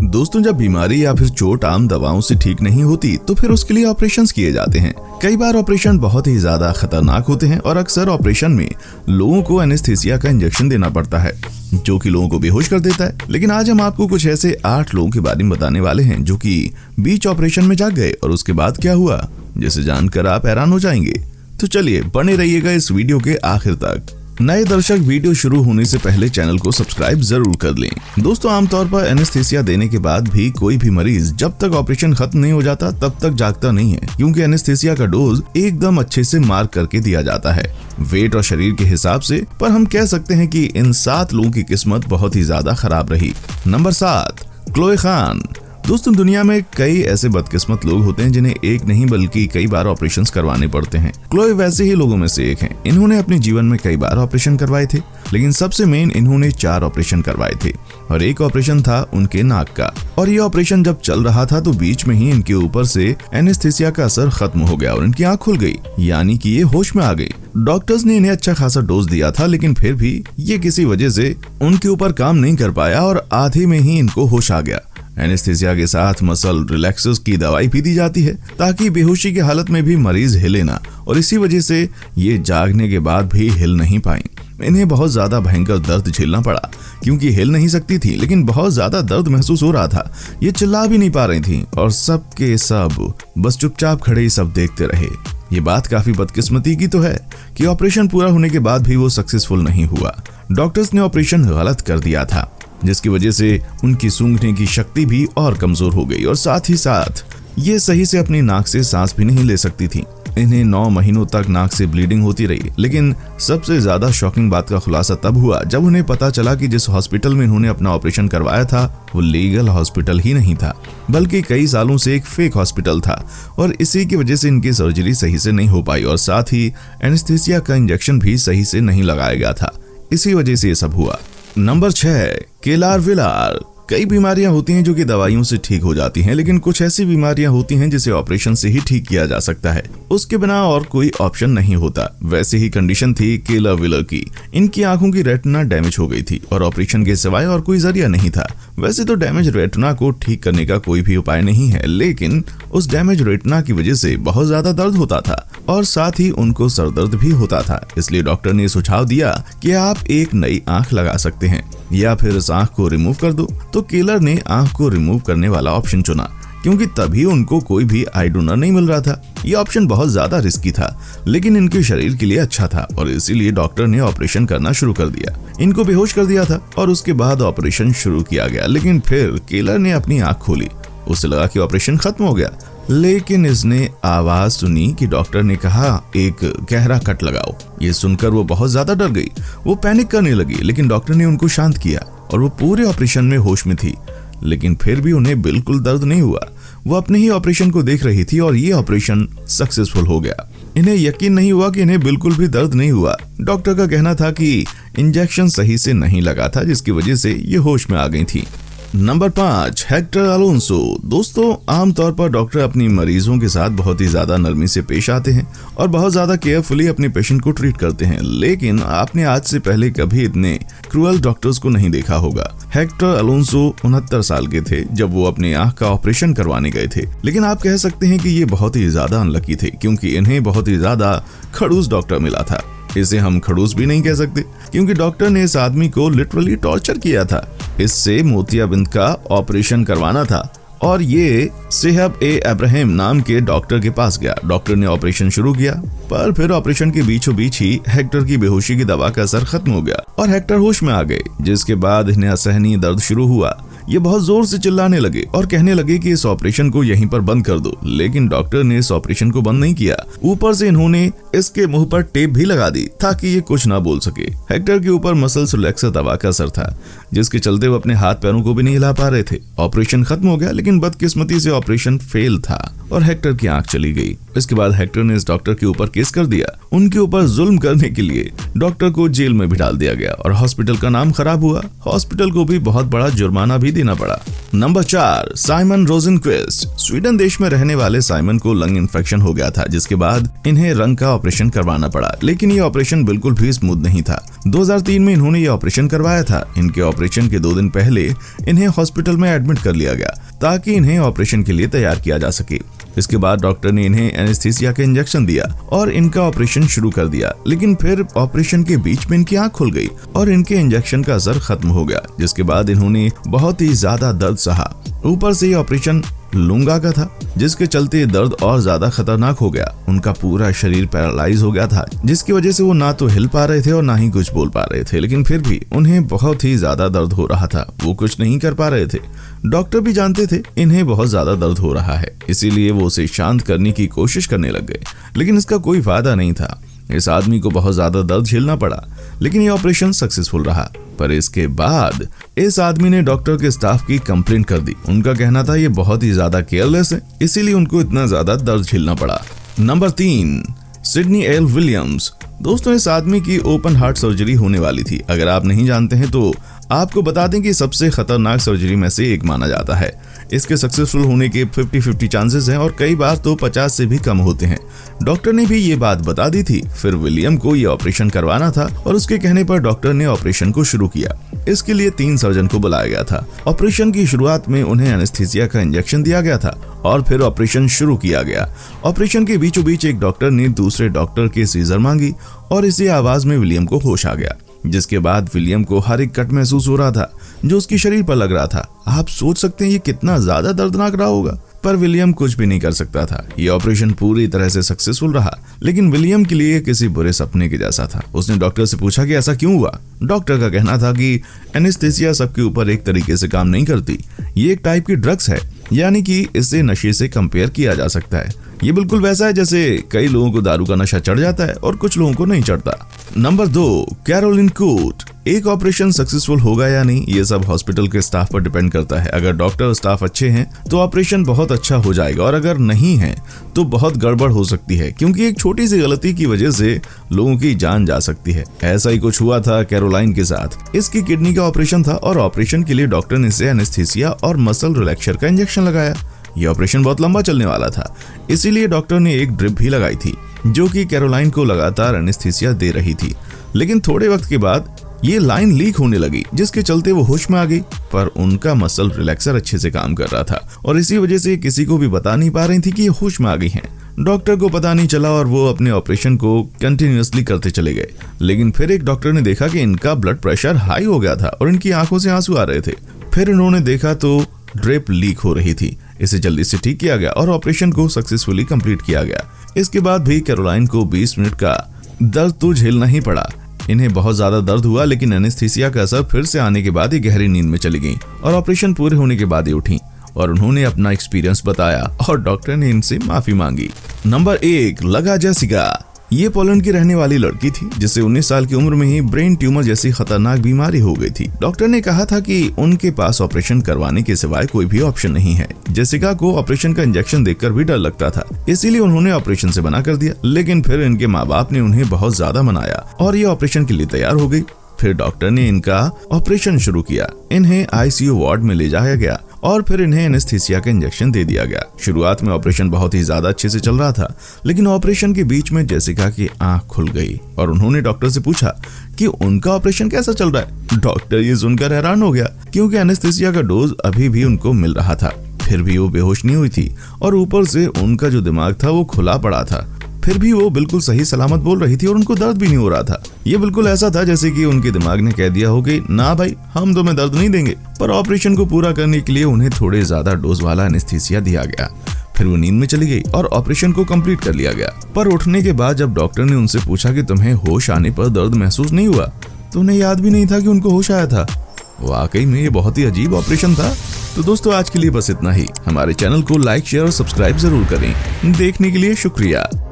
दोस्तों, जब बीमारी या फिर चोट आम दवाओं से ठीक नहीं होती तो फिर उसके लिए ऑपरेशंस किए जाते हैं। कई बार ऑपरेशन बहुत ही ज्यादा खतरनाक होते हैं और अक्सर ऑपरेशन में लोगों को एनेस्थीसिया का इंजेक्शन देना पड़ता है जो कि लोगों को बेहोश कर देता है। लेकिन आज हम आपको कुछ ऐसे 8 लोगों के बारे में बताने वाले हैं जो कि बीच ऑपरेशन में जाग गए और उसके बाद क्या हुआ, जिसे जानकर आप हैरान हो जाएंगे। तो चलिए बने रहिएगा इस वीडियो के आखिर तक। नए दर्शक वीडियो शुरू होने से पहले चैनल को सब्सक्राइब जरूर कर लें। दोस्तों, आमतौर पर एनेस्थीसिया देने के बाद भी कोई भी मरीज जब तक ऑपरेशन खत्म नहीं हो जाता तब तक जागता नहीं है, क्योंकि एनेस्थीसिया का डोज एकदम अच्छे से मार्क करके दिया जाता है वेट और शरीर के हिसाब से। पर हम कह सकते हैं कि इन 7 लोगों की किस्मत बहुत ही ज्यादा खराब रही। Number 7, Chloe Khan. दोस्तों, दुनिया में कई ऐसे बदकिस्मत लोग होते हैं जिन्हें एक नहीं बल्कि कई बार ऑपरेशंस करवाने पड़ते हैं। क्लोए वैसे ही लोगों में से एक हैं। इन्होंने अपने जीवन में कई बार ऑपरेशन करवाए थे, लेकिन सबसे मेन इन्होंने 4 ऑपरेशन करवाए थे और एक ऑपरेशन था उनके नाक का। और ये ऑपरेशन जब चल रहा था तो बीच में ही इनके ऊपर से एनेस्थीसिया का असर खत्म हो गया और इनकी आंख खुल गई, यानी कि ये होश में आ गई। डॉक्टर्स ने इन्हें अच्छा खासा डोज दिया था, लेकिन फिर भी ये किसी वजह से उनके ऊपर काम नहीं कर पाया और आधे में ही इनको होश आ गया। एनेस्थीसिया के साथ मसल रिलैक्सर्स की दवाई भी दी जाती है ताकि बेहोशी की हालत में भी मरीज हिले ना, और इसी वजह से ये जागने के बाद भी हिल नहीं पाई। इन्हें बहुत ज्यादा भयंकर दर्द झेलना पड़ा, क्योंकि हिल नहीं सकती थी लेकिन बहुत ज्यादा दर्द महसूस हो रहा था। ये चिल्ला भी नहीं पा रही थी और सब के सब बस चुपचाप खड़े ही सब देखते रहे। ये बात काफी बदकिस्मती की तो है कि ऑपरेशन पूरा होने के बाद भी वो सक्सेसफुल नहीं हुआ। डॉक्टर्स ने ऑपरेशन गलत कर दिया था, जिसकी वजह से उनकी सूंघने की शक्ति भी और कमजोर हो गई और साथ ही साथ ये सही से अपनी नाक से सांस भी नहीं ले सकती थी। इन्हें 9 महीनों तक नाक से ब्लीडिंग होती रही। लेकिन सबसे ज्यादा शॉकिंग बात का खुलासा तब हुआ जब उन्हें पता चला कि जिस हॉस्पिटल में इन्होंने अपना ऑपरेशन करवाया था वो लीगल हॉस्पिटल ही नहीं था, बल्कि कई सालों से एक फेक हॉस्पिटल था। और इसी की वजह से इनकी सर्जरी सही से नहीं हो पाई और साथ ही एनेस्थीसिया का इंजेक्शन भी सही से नहीं लगाया गया था। इसी वजह से ये सब हुआ। नंबर 6, केलार विलार। कई बीमारियां होती हैं जो कि दवाइयों से ठीक हो जाती हैं, लेकिन कुछ ऐसी बीमारियां होती हैं जिसे ऑपरेशन से ही ठीक किया जा सकता है, उसके बिना और कोई ऑप्शन नहीं होता। वैसे ही कंडीशन थी केलर विलर की। इनकी आंखों की रेटिना डैमेज हो गई थी और ऑपरेशन के सिवाय और कोई जरिया नहीं था। वैसे तो डैमेज रेटिना को ठीक करने का कोई भी उपाय नहीं है, लेकिन उस डैमेज रेटिना की वजह से बहुत ज्यादा दर्द होता था और साथ ही उनको सरदर्द भी होता था। इसलिए डॉक्टर ने सुझाव दिया कि आप एक नई आंख लगा सकते हैं या फिर इस आंख को रिमूव कर दो। तो केलर ने आंख को रिमूव करने वाला ऑप्शन चुना, क्योंकि तभी उनको कोई भी आई डोनर नहीं मिल रहा था। ये ऑप्शन बहुत ज्यादा रिस्की था, लेकिन इनके शरीर के लिए अच्छा था और इसीलिए डॉक्टर ने ऑपरेशन करना शुरू कर दिया। इनको बेहोश कर दिया था और उसके बाद ऑपरेशन शुरू किया गया। लेकिन फिर केलर ने अपनी आंख खोली, उसे लगा कि ऑपरेशन खत्म हो गया, लेकिन इसने आवाज सुनी कि डॉक्टर ने कहा एक गहरा कट लगाओ। ये सुनकर वो बहुत ज्यादा डर गई, वो पैनिक करने लगी, लेकिन डॉक्टर ने उनको शांत किया और वो पूरे ऑपरेशन में होश में थी। लेकिन फिर भी उन्हें बिल्कुल दर्द नहीं हुआ। वो अपने ही ऑपरेशन को देख रही थी और ये ऑपरेशन सक्सेसफुल हो गया। इन्हें यकीन नहीं हुआ कि इन्हें बिल्कुल भी दर्द नहीं हुआ। डॉक्टर का कहना था कि इंजेक्शन सही से नहीं लगा था, जिसकी वजह से ये होश में आ गई थी। Number 5, Hector Alonso. दोस्तों, आमतौर पर डॉक्टर अपनी मरीजों के साथ बहुत ही ज्यादा नरमी से पेश आते हैं और बहुत ज्यादा केयरफुली अपने पेशेंट को ट्रीट करते हैं, लेकिन आपने आज से पहले कभी इतने क्रूअल डॉक्टर्स को नहीं देखा होगा। हेक्टर अलोंसो 69 साल के थे जब वो अपने आंख का ऑपरेशन करवाने गए थे। लेकिन आप कह सकते हैं कि ये बहुत ही ज्यादा अनलकी थे, क्योंकि इन्हें बहुत ही ज्यादा खड़ूस डॉक्टर मिला था। इसे हम खड़ूस भी नहीं कह सकते, क्योंकि डॉक्टर ने इस आदमी को लिटरली टॉर्चर किया था। इससे मोतियाबिंद का ऑपरेशन करवाना था और ये सेहब ए अब्राहिम नाम के डॉक्टर के पास गया। डॉक्टर ने ऑपरेशन शुरू किया, पर फिर ऑपरेशन के बीचों बीच ही हेक्टर की बेहोशी की दवा का असर खत्म हो गया और हेक्टर होश में आ गए, जिसके बाद इन्हें असहनीय दर्द शुरू हुआ। ये बहुत जोर से चिल्लाने लगे और कहने लगे कि इस ऑपरेशन को यहीं पर बंद कर दो, लेकिन डॉक्टर ने इस ऑपरेशन को बंद नहीं किया। ऊपर से इन्होंने इसके मुंह पर टेप भी लगा दी ताकि ये कुछ ना बोल सके। हेक्टर के ऊपर मसल्स रिलैक्सर दवा का असर था, जिसके चलते वो अपने हाथ पैरों को भी नहीं हिला पा रहे थे। ऑपरेशन खत्म हो गया, लेकिन बदकिस्मती से ऑपरेशन फेल था और हेक्टर की आंख चली गई। इसके बाद हेक्टर ने इस डॉक्टर के ऊपर केस कर दिया। उनके ऊपर जुल्म करने के लिए डॉक्टर को जेल में भी डाल दिया गया और हॉस्पिटल का नाम खराब हुआ। हॉस्पिटल को भी बहुत बड़ा जुर्माना भी देना पड़ा। Number 4, Simon रोजेनक्विस्ट। स्वीडन देश में रहने वाले साइमन को लंग इन्फेक्शन हो गया था, जिसके बाद इन्हें रंग का ऑपरेशन करवाना पड़ा, लेकिन ये ऑपरेशन बिल्कुल भी स्मूथ नहीं था। 2003 में इन्होंने ये ऑपरेशन करवाया था। इनके ऑपरेशन के 2 दिन पहले इन्हें हॉस्पिटल में एडमिट कर लिया गया ताकि इन्हें ऑपरेशन के लिए तैयार किया जा सके। इसके बाद डॉक्टर ने इन्हें एनेस्थीसिया का इंजेक्शन दिया और इनका ऑपरेशन शुरू कर दिया, लेकिन फिर ऑपरेशन के बीच में इनकी आंख खुल गई और इनके इंजेक्शन का असर खत्म हो गया, जिसके बाद इन्होंने बहुत ही ज्यादा दर्द सहा। ऊपर से ये ऑपरेशन लूंगा का था, जिसके चलते दर्द और ज्यादा खतरनाक हो गया। उनका पूरा शरीर पैरालाइज हो गया था, जिसकी वजह से वो ना तो हिल पा रहे थे और ना ही कुछ बोल पा रहे थे, लेकिन फिर भी उन्हें बहुत ही ज्यादा दर्द हो रहा था। वो कुछ नहीं कर पा रहे थे। डॉक्टर भी जानते थे इन्हें बहुत ज्यादा दर्द हो रहा है, इसीलिए वो उसे शांत करने की कोशिश करने लग गए, लेकिन इसका कोई फायदा नहीं था। इस आदमी को बहुत ज्यादा दर्द झेलना पड़ा, लेकिन ये ऑपरेशन सक्सेसफुल रहा। पर इसके बाद इस आदमी ने डॉक्टर के स्टाफ की कंप्लेंट कर दी। उनका कहना था ये बहुत ही ज्यादा केयरलेस है, इसीलिए उनको इतना ज्यादा दर्द झेलना पड़ा। Number 3, Sydney L Williams. दोस्तों, इस आदमी की ओपन हार्ट सर्जरी होने वाली थी। अगर आप नहीं जानते हैं तो आपको बता दें कि सबसे खतरनाक सर्जरी में से एक माना जाता है। इसके सक्सेसफुल होने के 50-50 चांसेस हैं और कई बार तो 50 से भी कम होते हैं। डॉक्टर ने भी ये बात बता दी थी। फिर विलियम को ये ऑपरेशन करवाना था और उसके कहने पर डॉक्टर ने ऑपरेशन को शुरू किया। इसके लिए 3 सर्जन को बुलाया गया था। ऑपरेशन की शुरुआत में उन्हें एनेस्थीसिया का इंजेक्शन दिया गया था और फिर ऑपरेशन शुरू किया गया। ऑपरेशन के बीचों बीच एक डॉक्टर ने दूसरे डॉक्टर की सीजर मांगी और इसी आवाज में विलियम को होश आ गया, जिसके बाद विलियम को हर एक कट महसूस हो रहा था जो उसके शरीर पर लग रहा था। आप सोच सकते हैं ये कितना ज्यादा दर्दनाक रहा होगा, पर विलियम कुछ भी नहीं कर सकता था। ये ऑपरेशन पूरी तरह से सक्सेसफुल रहा, लेकिन विलियम के लिए किसी बुरे सपने के जैसा था। उसने डॉक्टर से पूछा कि ऐसा क्यों हुआ। डॉक्टर का कहना था कि एनेस्थीसिया सबके ऊपर एक तरीके से काम नहीं करती। ये एक टाइप की ड्रग्स है, यानी कि इसे नशे से कंपेयर किया जा सकता है। ये बिल्कुल वैसा है जैसे कई लोगों को दारू का नशा चढ़ जाता है और कुछ लोगों को नहीं चढ़ता। नंबर 2, कैरोलिन कूट। एक ऑपरेशन सक्सेसफुल होगा या नहीं, ये सब हॉस्पिटल के स्टाफ पर डिपेंड करता है। अगर डॉक्टर और स्टाफ अच्छे हैं तो ऑपरेशन बहुत अच्छा हो जाएगा, और अगर नहीं है तो बहुत गड़बड़ हो सकती है, क्योंकि एक छोटी सी गलती की वजह से लोगों की जान जा सकती है। ऐसा ही कुछ हुआ था कैरोलाइन के साथ। इसकी किडनी का ऑपरेशन था और ऑपरेशन के लिए डॉक्टर ने इसे एनेस्थीसिया और मसल रिलैक्सर का इंजेक्शन लगाया। ये ऑपरेशन बहुत लंबा चलने वाला था, इसीलिए डॉक्टर ने एक ड्रिप भी लगाई थी जो कि कैरोलाइन को लगातार एनेस्थीसिया दे रही थी। लेकिन थोड़े वक्त के बाद ये लाइन लीक होने लगी, जिसके चलते वो होश में आ गई, पर उनका मसल रिलैक्सर अच्छे से काम कर रहा था और इसी वजह से किसी को भी बता नहीं पा रही थी कि ये होश में आ गई हैं। डॉक्टर को पता नहीं चला और वो अपने ऑपरेशन को कंटिन्यूअसली करते चले गए। लेकिन फिर एक डॉक्टर ने देखा कि इनका ब्लड प्रेशर हाई हो गया था और इनकी आंखों से आंसू आ रहे थे। फिर इन्होंने देखा तो ड्रिप लीक हो रही थी। इसे जल्दी से ठीक किया गया और ऑपरेशन को सक्सेसफुली कंप्लीट किया गया। इसके बाद भी कैरोलाइन को 20 मिनट का दर्द तो झेलना ही पड़ा। इन्हें बहुत ज्यादा दर्द हुआ, लेकिन एनेस्थीसिया का असर फिर से आने के बाद ये गहरी नींद में चली गईं और ऑपरेशन पूरे होने के बाद ही उठी और उन्होंने अपना एक्सपीरियंस बताया और डॉक्टर ने इनसे माफी मांगी। नंबर 1, लगा जेसिका। ये पोलैंड की रहने वाली लड़की थी जिसे 19 साल की उम्र में ही ब्रेन ट्यूमर जैसी खतरनाक बीमारी हो गई थी। डॉक्टर ने कहा था कि उनके पास ऑपरेशन करवाने के सिवाय कोई भी ऑप्शन नहीं है। जेसिका को ऑपरेशन का इंजेक्शन देखकर भी डर लगता था, इसीलिए उन्होंने ऑपरेशन से मना कर दिया। लेकिन फिर इनके माँ बाप ने उन्हें बहुत ज्यादा मनाया और ये ऑपरेशन के लिए तैयार हो गई। फिर डॉक्टर ने इनका ऑपरेशन शुरू किया। इन्हें आईसीयू वार्ड में ले जाया गया और फिर इन्हें एनेस्थीसिया का इंजेक्शन दे दिया गया। शुरुआत में ऑपरेशन बहुत ही ज्यादा अच्छे से चल रहा था, लेकिन ऑपरेशन के बीच में जेसिका की आंख खुल गई और उन्होंने डॉक्टर से पूछा कि उनका ऑपरेशन कैसा चल रहा है। डॉक्टर ये सुनकर हैरान हो गया, क्योंकि एनेस्थीसिया का डोज अभी भी उनको मिल रहा था। फिर भी वो बेहोश नहीं हुई थी और ऊपर से उनका जो दिमाग था वो खुला पड़ा था। फिर भी वो बिल्कुल सही सलामत बोल रही थी और उनको दर्द भी नहीं हो रहा था। ये बिल्कुल ऐसा था जैसे कि उनके दिमाग ने कह दिया हो कि ना भाई, हम तुम्हें दर्द नहीं देंगे। पर ऑपरेशन को पूरा करने के लिए उन्हें थोड़े ज्यादा डोज वाला एनेस्थीसिया दिया गया। फिर वो नींद में चली गई और ऑपरेशन को कंप्लीट कर लिया गया। पर उठने के बाद जब डॉक्टर ने उनसे पूछा कि तुम्हें होश आने पर दर्द महसूस नहीं हुआ, तो उन्हें याद भी नहीं था कि उनको होश आया था। वाकई में ये बहुत ही अजीब ऑपरेशन था। तो दोस्तों, आज के लिए बस इतना ही। हमारे चैनल को लाइक, शेयर और सब्सक्राइब जरूर करें। देखने के लिए शुक्रिया।